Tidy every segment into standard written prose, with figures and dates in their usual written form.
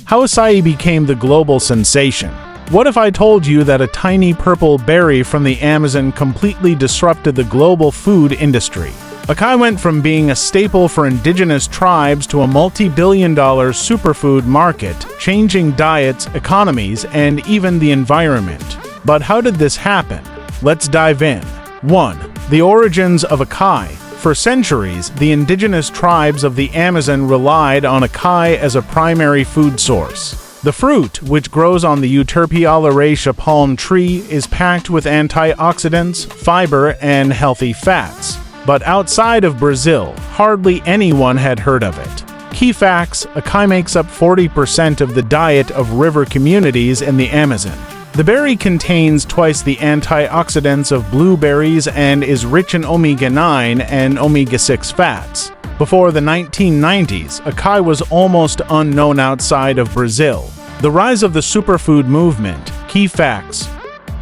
How acai became the global sensation. What if I told you that a tiny purple berry from the Amazon completely disrupted the global food industry? Acai went from being a staple for indigenous tribes to a multi-billion-dollar superfood market, changing diets, economies, and even the environment. But how did this happen? Let's dive in. 1. The origins of acai. For centuries, the indigenous tribes of the Amazon relied on acai as a primary food source. The fruit, which grows on the Euterpe oleracea palm tree, is packed with antioxidants, fiber, and healthy fats. But outside of Brazil, hardly anyone had heard of it. Key facts: acai makes up 40% of the diet of river communities in the Amazon. The berry contains twice the antioxidants of blueberries and is rich in omega-9 and omega-6 fats. Before the 1990s, acai was almost unknown outside of Brazil. The rise of the superfood movement. Key facts: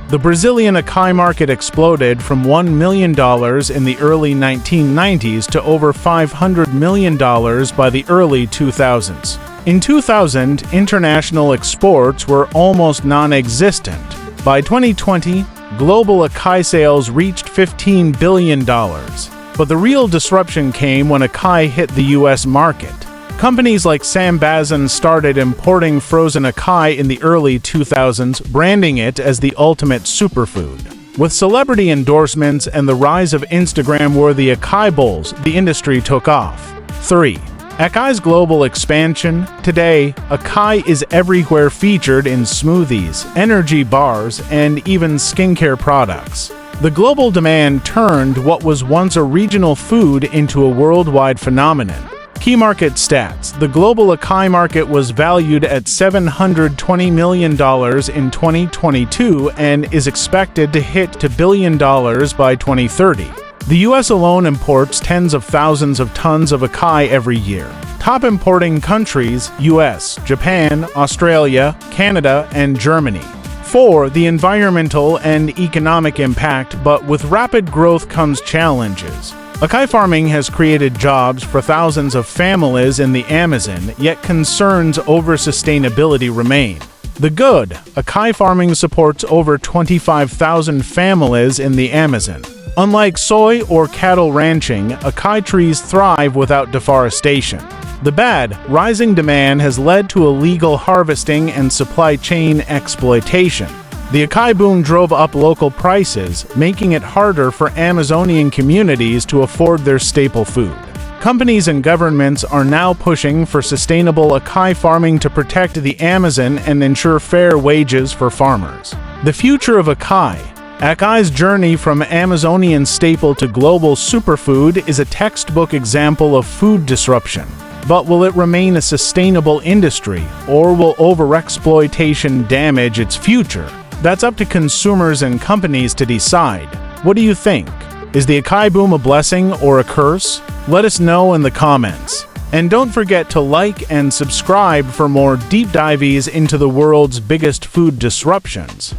the Brazilian acai market exploded from $1 million in the early 1990s to over $500 million by the early 2000s. In 2000, international exports were almost non-existent. By 2020, global acai sales reached $15 billion. But the real disruption came when acai hit the US market. Companies like Sambazan started importing frozen acai in the early 2000s, branding it as the ultimate superfood. With celebrity endorsements and the rise of Instagram-worthy acai bowls, the industry took off. 3. Acai's global expansion. Today, acai is everywhere, featured in smoothies, energy bars, and even skincare products. The global demand turned what was once a regional food into a worldwide phenomenon. Key market stats. The global acai market was valued at $720 million in 2022 and is expected to hit $1 billion by 2030. The US alone imports tens of thousands of tons of acai every year. Top importing countries: US, Japan, Australia, Canada, and Germany. 4. The environmental and economic impact. But with rapid growth comes challenges. Acai farming has created jobs for thousands of families in the Amazon, yet concerns over sustainability remain. The good: acai farming supports over 25,000 families in the Amazon. Unlike soy or cattle ranching, acai trees thrive without deforestation. The bad: rising demand has led to illegal harvesting and supply chain exploitation. The acai boom drove up local prices, making it harder for Amazonian communities to afford their staple food. Companies and governments are now pushing for sustainable acai farming to protect the Amazon and ensure fair wages for farmers. The future of acai. Acai's journey from Amazonian staple to global superfood is a textbook example of food disruption. But will it remain a sustainable industry, or will overexploitation damage its future? That's up to consumers and companies to decide. What do you think? Is the acai boom a blessing or a curse? Let us know in the comments. And don't forget to like and subscribe for more deep dives into the world's biggest food disruptions.